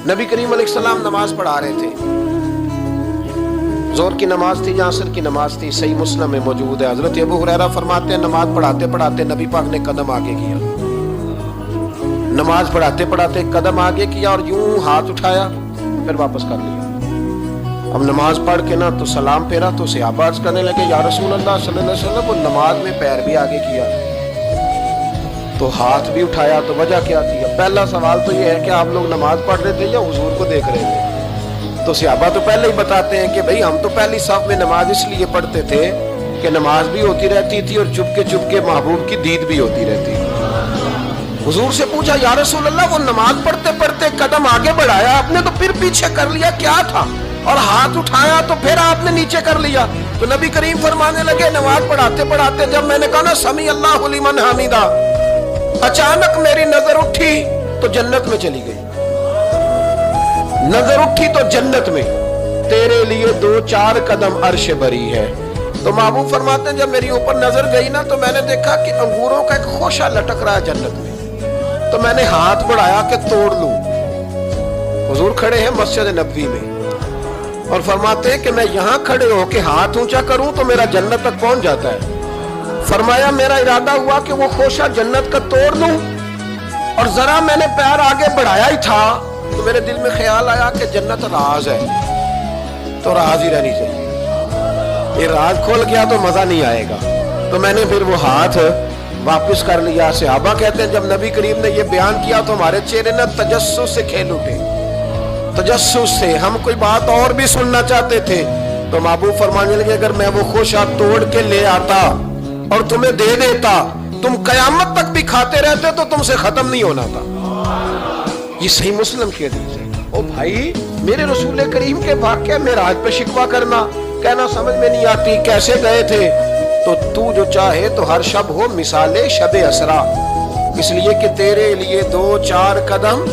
نبی کریم علیہ السلام نماز پڑھا رہے تھے، ظہر کی نماز تھی یا عصر کی نماز تھی، صحیح مسلم میں موجود ہے۔ حضرت ابو ہریرہ فرماتے ہیں نماز پڑھاتے پڑھاتے نبی پاک نے قدم آگے کیا، نماز پڑھاتے پڑھاتے قدم آگے کیا اور یوں ہاتھ اٹھایا پھر واپس کر لیا۔ اب نماز پڑھ کے نا تو سلام پھیرا تو صحابہ عرض کرنے لگے یا رسول اللہ صلی اللہ علیہ وسلم، وہ نماز میں پیر بھی آگے کیا تو ہاتھ بھی اٹھایا، تو وجہ کیا تھی؟ پہلا سوال تو یہ ہے کہ آپ لوگ نماز پڑھ رہے تھے یا حضور کو دیکھ رہے تھے؟ تو صحابہ تو پہلے ہی بتاتے ہیں کہ بھئی ہم تو پہلی صف میں نماز اس لیے پڑھتے تھے کہ نماز بھی ہوتی رہتی تھی اور چپ کے محبوب کی دید بھی ہوتی رہتی تھی۔ حضور سے پوچھا یا رسول اللہ، وہ نماز پڑھتے پڑھتے قدم آگے بڑھایا آپ نے تو پھر پیچھے کر لیا، کیا تھا؟ اور ہاتھ اٹھایا تو پھر آپ نے نیچے کر لیا۔ تو نبی کریم فرمانے لگے نماز پڑھاتے پڑھاتے جب میں نے کہا نا سمیع اللہ لمن حمیدہ، اچانک میری نظر اٹھی تو جنت میں چلی گئی، نظر اٹھی تو جنت میں، تیرے لیے 2-4 قدم عرش بری ہے۔ تو محبوب فرماتے ہیں جب میری اوپر نظر گئی نا تو میں نے دیکھا کہ انگوروں کا ایک خوشہ لٹک رہا ہے جنت میں، تو میں نے ہاتھ بڑھایا کہ توڑ لوں۔ حضور کھڑے ہیں مسجد نبوی میں اور فرماتے ہیں کہ میں یہاں کھڑے ہو کے ہاتھ اونچا کروں تو میرا جنت تک پہنچ جاتا ہے۔ فرمایا میرا ارادہ ہوا کہ وہ خوشہ جنت کا توڑ لوں، اور ذرا میں نے پیر آگے بڑھایا ہی تھا تو میرے دل میں خیال آیا کہ جنت راز ہے تو راز ہی رہنی چاہیے، یہ راز کھول گیا تو مزہ نہیں آئے گا، تو میں نے پھر وہ ہاتھ واپس کر لیا۔ صحابہ کہتے ہیں جب نبی کریم نے یہ بیان کیا تو ہمارے چہرے نے تجسس سے کھیل اٹھے، تجسس سے ہم کوئی بات اور بھی سننا چاہتے تھے۔ تو محبوب فرمانے لگے اگر میں وہ خوشہ توڑ کے لے آتا اور تمہیں دے دیتا تم قیامت تک بھی کھاتے رہتے تو تم سے ختم نہیں ہونا تھا۔ یہ صحیح مسلم کی حدیث ہے۔ او بھائی میرے رسول کریم کے واقعہ معراج پہ شکوہ کرنا، کہنا سمجھ میں نہیں آتی کیسے گئے تھے، تو جو چاہے تو ہر شب ہو مثال شب اسرا، اس لیے کہ تیرے لیے 2-4 قدم